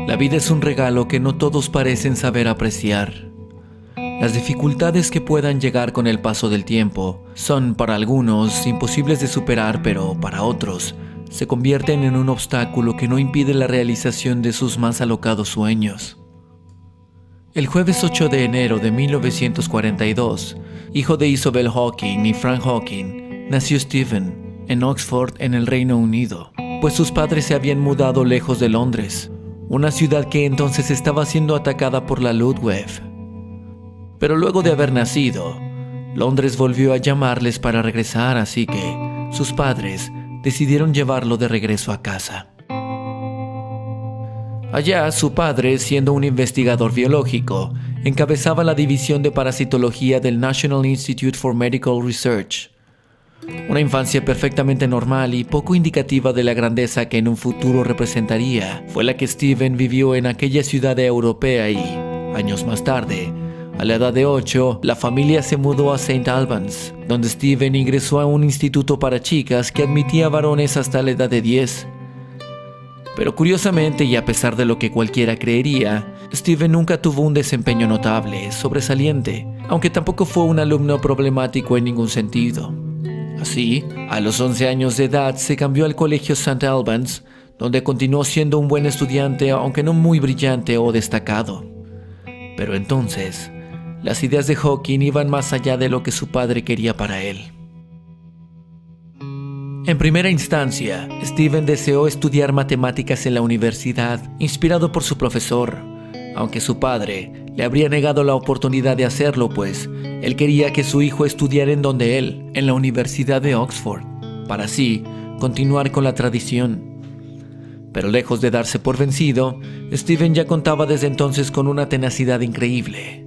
La vida es un regalo que no todos parecen saber apreciar. Las dificultades que puedan llegar con el paso del tiempo son para algunos imposibles de superar, pero para otros se convierten en un obstáculo que no impide la realización de sus más alocados sueños. El jueves 8 de enero de 1942, hijo de Isobel Hawking y Frank Hawking, nació Stephen en Oxford, en el Reino Unido, pues sus padres se habían mudado lejos de Londres, una ciudad que entonces estaba siendo atacada por la Luftwaffe. Pero luego de haber nacido, Londres volvió a llamarles para regresar, así que sus padres decidieron llevarlo de regreso a casa. Allá, su padre, siendo un investigador biológico, encabezaba la división de parasitología del National Institute for Medical Research. Una infancia perfectamente normal y poco indicativa de la grandeza que en un futuro representaría fue la que Stephen vivió en aquella ciudad europea y, años más tarde, a la edad de 8, la familia se mudó a St. Albans, donde Stephen ingresó a un instituto para chicas que admitía varones hasta la edad de 10. Pero curiosamente, y a pesar de lo que cualquiera creería, Stephen nunca tuvo un desempeño notable, sobresaliente, aunque tampoco fue un alumno problemático en ningún sentido. Así, a los 11 años de edad se cambió al colegio St. Albans, donde continuó siendo un buen estudiante, aunque no muy brillante o destacado. Pero entonces, las ideas de Hawking iban más allá de lo que su padre quería para él. En primera instancia, Stephen deseó estudiar matemáticas en la universidad, inspirado por su profesor, aunque su padre le habría negado la oportunidad de hacerlo, pues él quería que su hijo estudiara en donde él, en la Universidad de Oxford, para así continuar con la tradición. Pero lejos de darse por vencido, Stephen ya contaba desde entonces con una tenacidad increíble.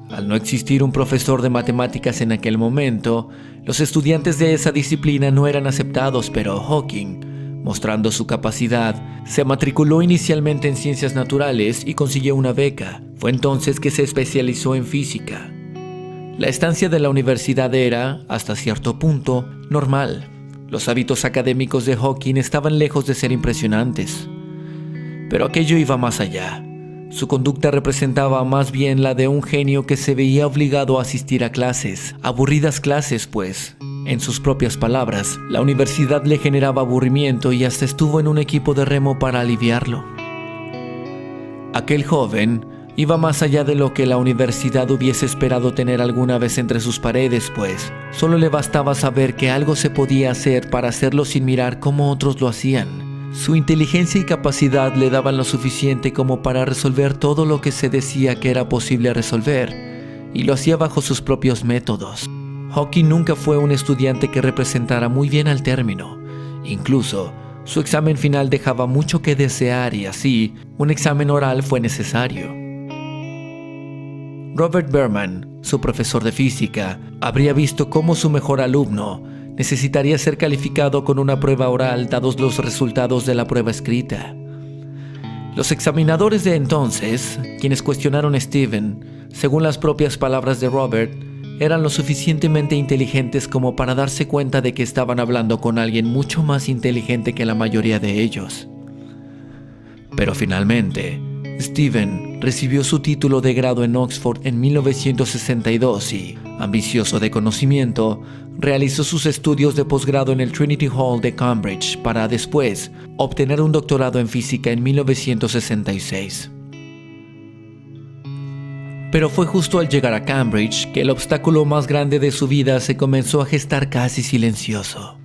Al no existir un profesor de matemáticas en aquel momento, los estudiantes de esa disciplina no eran aceptados, pero Hawking, mostrando su capacidad, se matriculó inicialmente en ciencias naturales y consiguió una beca. Fue entonces que se especializó en física. La estancia de la universidad era, hasta cierto punto, normal. Los hábitos académicos de Hawking estaban lejos de ser impresionantes. Pero aquello iba más allá. Su conducta representaba más bien la de un genio que se veía obligado a asistir a clases, aburridas clases pues, en sus propias palabras, la universidad le generaba aburrimiento y hasta estuvo en un equipo de remo para aliviarlo. Aquel joven iba más allá de lo que la universidad hubiese esperado tener alguna vez entre sus paredes, pues solo le bastaba saber que algo se podía hacer para hacerlo sin mirar cómo otros lo hacían. Su inteligencia y capacidad le daban lo suficiente como para resolver todo lo que se decía que era posible resolver, y lo hacía bajo sus propios métodos. Hawking nunca fue un estudiante que representara muy bien al término. Incluso, su examen final dejaba mucho que desear y así, un examen oral fue necesario. Robert Berman, su profesor de física, habría visto cómo su mejor alumno necesitaría ser calificado con una prueba oral dados los resultados de la prueba escrita. Los examinadores de entonces, quienes cuestionaron a Stephen, según las propias palabras de Robert, eran lo suficientemente inteligentes como para darse cuenta de que estaban hablando con alguien mucho más inteligente que la mayoría de ellos. Pero finalmente, Stephen recibió su título de grado en Oxford en 1962 y, ambicioso de conocimiento, realizó sus estudios de posgrado en el Trinity Hall de Cambridge para después obtener un doctorado en física en 1966. Pero fue justo al llegar a Cambridge que el obstáculo más grande de su vida se comenzó a gestar casi silencioso.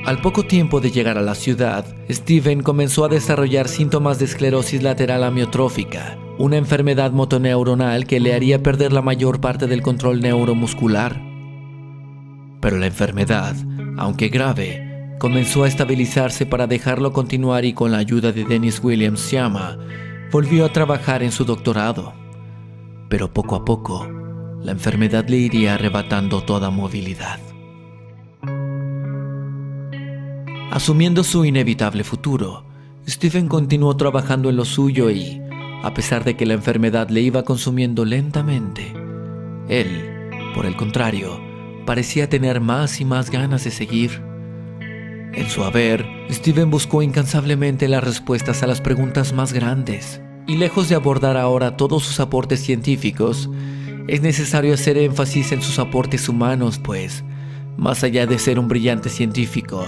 Al poco tiempo de llegar a la ciudad, Stephen comenzó a desarrollar síntomas de esclerosis lateral amiotrófica, una enfermedad motoneuronal que le haría perder la mayor parte del control neuromuscular. Pero la enfermedad, aunque grave, comenzó a estabilizarse para dejarlo continuar y con la ayuda de Dennis Williams Sciama, volvió a trabajar en su doctorado. Pero poco a poco, la enfermedad le iría arrebatando toda movilidad. Asumiendo su inevitable futuro, Stephen continuó trabajando en lo suyo y, a pesar de que la enfermedad le iba consumiendo lentamente, él, por el contrario, parecía tener más y más ganas de seguir. En su haber, Steven buscó incansablemente las respuestas a las preguntas más grandes. Y lejos de abordar ahora todos sus aportes científicos, es necesario hacer énfasis en sus aportes humanos, pues, más allá de ser un brillante científico,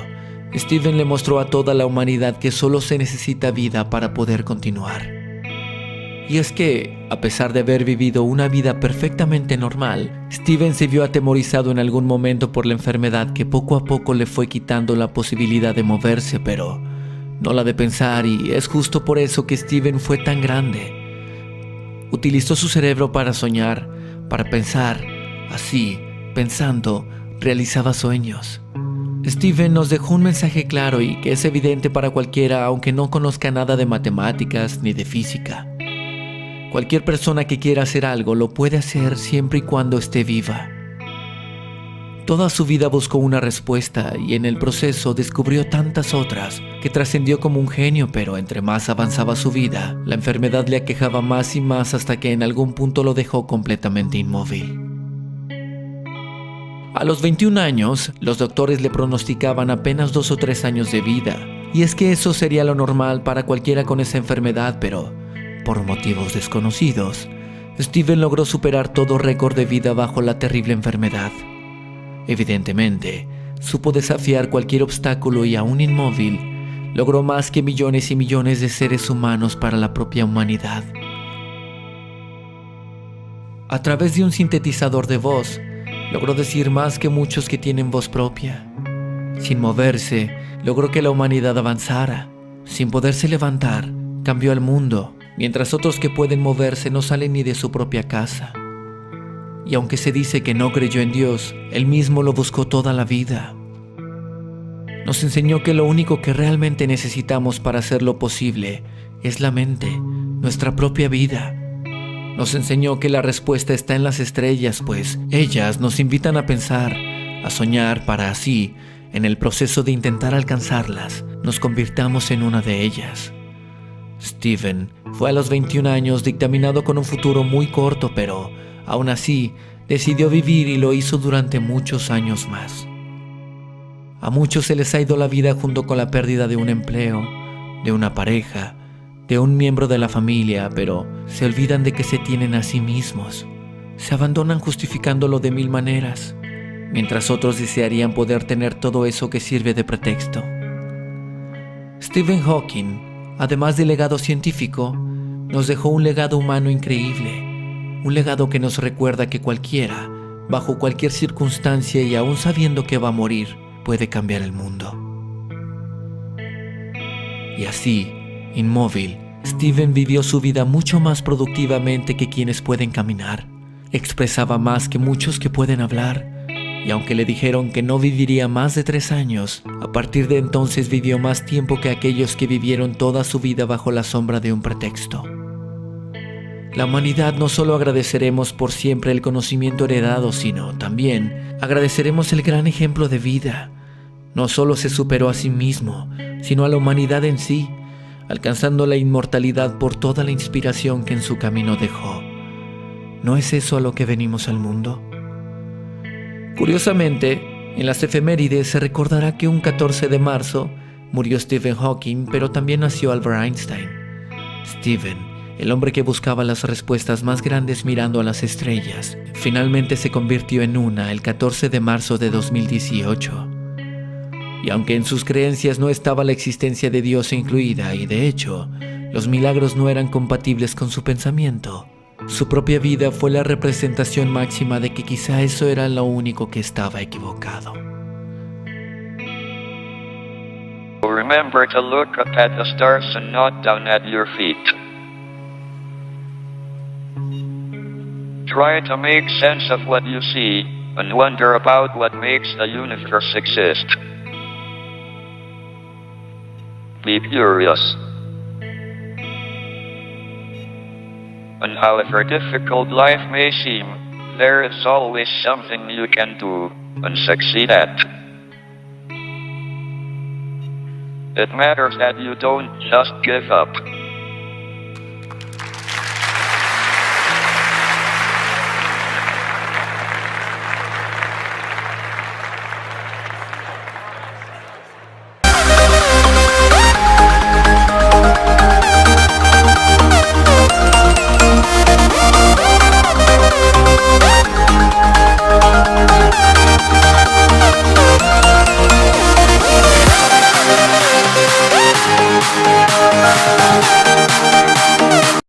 Steven le mostró a toda la humanidad que solo se necesita vida para poder continuar. Y es que, a pesar de haber vivido una vida perfectamente normal, Steven se vio atemorizado en algún momento por la enfermedad que poco a poco le fue quitando la posibilidad de moverse, pero no la de pensar, y es justo por eso que Steven fue tan grande. Utilizó su cerebro para soñar, para pensar. Así, pensando, realizaba sueños. Steven nos dejó un mensaje claro y que es evidente para cualquiera, aunque no conozca nada de matemáticas ni de física. Cualquier persona que quiera hacer algo lo puede hacer siempre y cuando esté viva. Toda su vida buscó una respuesta y en el proceso descubrió tantas otras que trascendió como un genio, pero entre más avanzaba su vida, la enfermedad le aquejaba más y más hasta que en algún punto lo dejó completamente inmóvil. A los 21 años, los doctores le pronosticaban apenas 2 o 3 años de vida, y es que eso sería lo normal para cualquiera con esa enfermedad, pero por motivos desconocidos, Steven logró superar todo récord de vida bajo la terrible enfermedad. Evidentemente, supo desafiar cualquier obstáculo y aún inmóvil, logró más que millones y millones de seres humanos para la propia humanidad. A través de un sintetizador de voz, logró decir más que muchos que tienen voz propia. Sin moverse, logró que la humanidad avanzara. Sin poderse levantar, cambió el mundo, mientras otros que pueden moverse no salen ni de su propia casa. Y aunque se dice que no creyó en Dios, él mismo lo buscó toda la vida. Nos enseñó que lo único que realmente necesitamos para hacerlo posible es la mente, nuestra propia vida. Nos enseñó que la respuesta está en las estrellas, pues ellas nos invitan a pensar, a soñar para así, en el proceso de intentar alcanzarlas, nos convirtamos en una de ellas. Steven fue a los 21 años dictaminado con un futuro muy corto, pero aún así decidió vivir y lo hizo durante muchos años más. A muchos se les ha ido la vida junto con la pérdida de un empleo, de una pareja, de un miembro de la familia, pero se olvidan de que se tienen a sí mismos. Se abandonan justificándolo de 1000 maneras, mientras otros desearían poder tener todo eso que sirve de pretexto. Stephen Hawking, además de legado científico, nos dejó un legado humano increíble, un legado que nos recuerda que cualquiera, bajo cualquier circunstancia y aún sabiendo que va a morir, puede cambiar el mundo. Y así, inmóvil, Steven vivió su vida mucho más productivamente que quienes pueden caminar. Expresaba más que muchos que pueden hablar, y aunque le dijeron que no viviría más de 3 años, a partir de entonces vivió más tiempo que aquellos que vivieron toda su vida bajo la sombra de un pretexto. La humanidad no solo agradeceremos por siempre el conocimiento heredado, sino también agradeceremos el gran ejemplo de vida. No solo se superó a sí mismo, sino a la humanidad en sí, alcanzando la inmortalidad por toda la inspiración que en su camino dejó. ¿No es eso a lo que venimos al mundo? Curiosamente, en las efemérides se recordará que un 14 de marzo murió Stephen Hawking, pero también nació Albert Einstein. Stephen, el hombre que buscaba las respuestas más grandes mirando a las estrellas, finalmente se convirtió en una el 14 de marzo de 2018. Y aunque en sus creencias no estaba la existencia de Dios incluida, y de hecho, los milagros no eran compatibles con su pensamiento, su propia vida fue la representación máxima de que quizá eso era lo único que estaba equivocado. Remember to look up at the stars and not down at your feet. Try to make sense of what you see, and wonder about what makes the universe exist. Be curious. And however difficult life may seem, there is always something you can do and succeed at. It matters that you don't just give up.